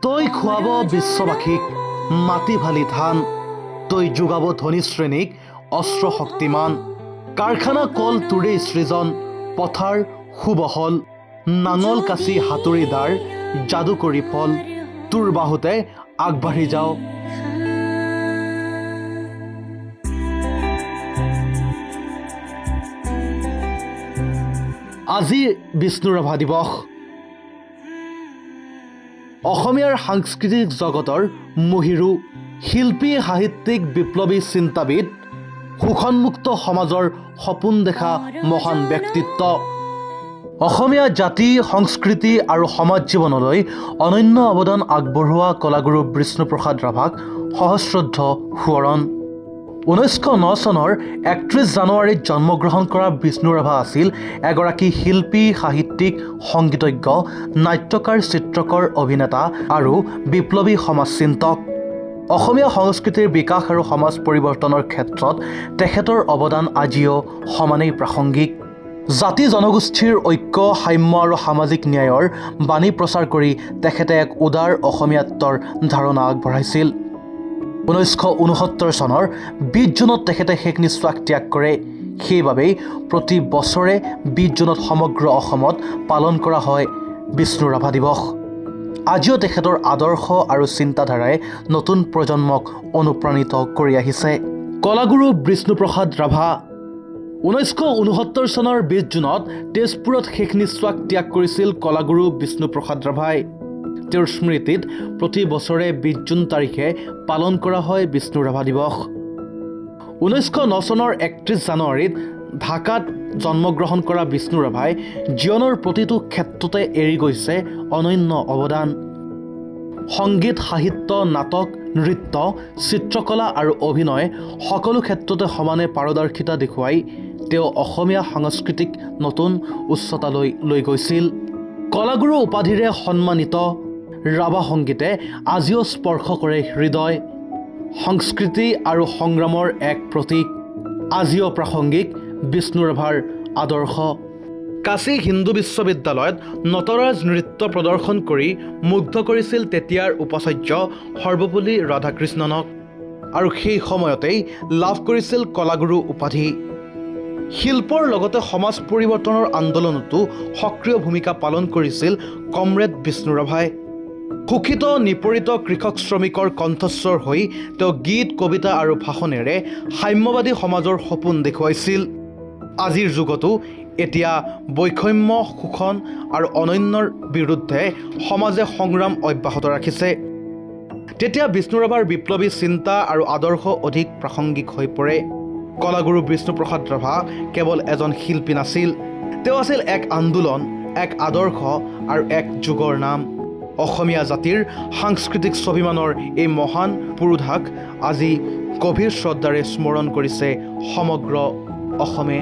তই খুৱাব বিশ্ববাসীক মাটি ভালি ধান, তই যোগাব ধনী শ্ৰেণীক অস্ত্ৰ শক্তিমান। কাৰখানা কল তোৰেই সৃজন, পথাৰ সুবহল, নাঙল কাচি হাতুৰি দাৰ যাদু কৰি ফল, তোৰ বাহুতে আগবাঢ়ি যাওঁ। আজি বিষ্ণু ৰাভা দিৱস। অসমীয়াৰ সাংস্কৃতিক জগতৰ মহিৰু, শিল্পী, সাহিত্যিক, বিপ্লৱী, চিন্তাবিদ, শোষণমুক্ত সমাজৰ সপোন দেখা মহান ব্যক্তিত্ব। অসমীয়া জাতি, সংস্কৃতি আৰু সমাজ জীৱনলৈ অনন্য অৱদান আগবঢ়োৱা কলাগুৰু বিষ্ণুপ্ৰসাদ ৰাভাক সহস্ৰদ্ধ সোঁৱৰণ। 1909 চনৰ 31 জানুৱাৰীত জন্মগ্ৰহণ কৰা বিষ্ণু ৰাভা আছিল এগৰাকী শিল্পী, সাহিত্যিক, সংগীতজ্ঞ, নাট্যকাৰ, চিত্ৰকৰ, অভিনেতা আৰু বিপ্লৱী সমাজচিন্তক। অসমীয়া সংস্কৃতিৰ বিকাশ আৰু সমাজ পৰিৱৰ্তনৰ ক্ষেত্ৰত তেখেতৰ অৱদান আজিও সমানেই প্ৰাসংগিক। জাতি জনগোষ্ঠীৰ ঐক্য, সাম্য আৰু সামাজিক ন্যায়ৰ বাণী প্ৰচাৰ কৰি তেখেতে এক উদাৰ অসমীয়াত্বৰ ধাৰণা আগবঢ়াইছিল। 1969 চনৰ 20 জুনত তেখেতে শেষ নিশ্বাস ত্যাগ কৰে। সেইবাবেই প্ৰতি বছৰে 20 জুনত সমগ্ৰ অসমত পালন কৰা হয় বিষ্ণু ৰাভা দিৱস। আজিও তেখেতৰ আদৰ্শ আৰু চিন্তাধাৰাই নতুন প্ৰজন্মক অনুপ্ৰাণিত কৰি আহিছে। কলাগুৰু বিষ্ণুপ্ৰসাদ ৰাভা 1969 চনৰ 20 জুনত তেজপুৰত শেষ নিশ্বাস ত্যাগ কৰিছিল কলাগুৰু বিষ্ণুপ্ৰসাদ ৰাভাই। তেওঁৰ স্মৃতিত প্ৰতি বছৰে 20 জুন তাৰিখে পালন কৰা হয় বিষ্ণু ৰাভা দিৱস। 1909 চনৰ 31 জানুৱাৰীত ঢাকাত জন্মগ্ৰহণ কৰা বিষ্ণু ৰাভাই জীৱনৰ প্ৰতিটো ক্ষেত্ৰতে এৰি গৈছে অনন্য অৱদান। সংগীত, সাহিত্য, নাটক, নৃত্য, চিত্ৰকলা আৰু অভিনয় সকলো ক্ষেত্ৰতে সমানে পাৰদৰ্শিতা দেখুৱাই তেওঁ অসমীয়া সংস্কৃতিক নতুন উচ্চতালৈ লৈ গৈছিল। কলাগুৰু উপাধিৰে সন্মানিত ৰাভা সংগীতে আজিও স্পৰ্শ কৰে হৃদয়। সংস্কৃতি আৰু সংগ্ৰামৰ এক প্ৰতীক, আজিও প্ৰাসংগিক বিষ্ণু ৰাভাৰ আদৰ্শ। কাশী হিন্দু বিশ্ববিদ্যালয়ত নটৰাজ নৃত্য প্ৰদৰ্শন কৰি মুগ্ধ কৰিছিল তেতিয়াৰ উপাচাৰ্য সৰ্বপল্লী ৰাধাকৃষ্ণণক আৰু সেই সময়তেই লাভ কৰিছিল কলাগুৰু উপাধি। শিল্পৰ লগতে সমাজ পৰিৱৰ্তনৰ আন্দোলনতো সক্ৰিয় ভূমিকা পালন কৰিছিল কমৰেড বিষ্ণু ৰাভাই। শোষিত নিপীড়িত কৃষক শ্ৰমিকৰ কণ্ঠস্বৰ হৈ তেওঁ গীত, কবিতা আৰু ভাষণেৰে সাম্যবাদী সমাজৰ সপোন দেখুৱাইছিল। আজিৰ যুগতো এতিয়া বৈষম্য, শোষণ আৰু অনন্যৰ বিৰুদ্ধে সমাজে সংগ্ৰাম অব্যাহত ৰাখিছে। তেতিয়া বিষ্ণু ৰাভাৰ বিপ্লৱী চিন্তা আৰু আদৰ্শ অধিক প্ৰাসংগিক হৈ পৰে। কলাগুৰু বিষ্ণুপ্ৰসাদ ৰাভা কেৱল এজন শিল্পী নাছিল, তেওঁ আছিল এক আন্দোলন, এক আদৰ্শ আৰু এক যুগৰ নাম। অসমীয়া জাতিৰ সাংস্কৃতিক স্বাভিমানৰ এই মহান পুৰোধাক আজি গভীৰ শ্ৰদ্ধাৰে স্মৰণ কৰিছে সমগ্ৰ অসমে।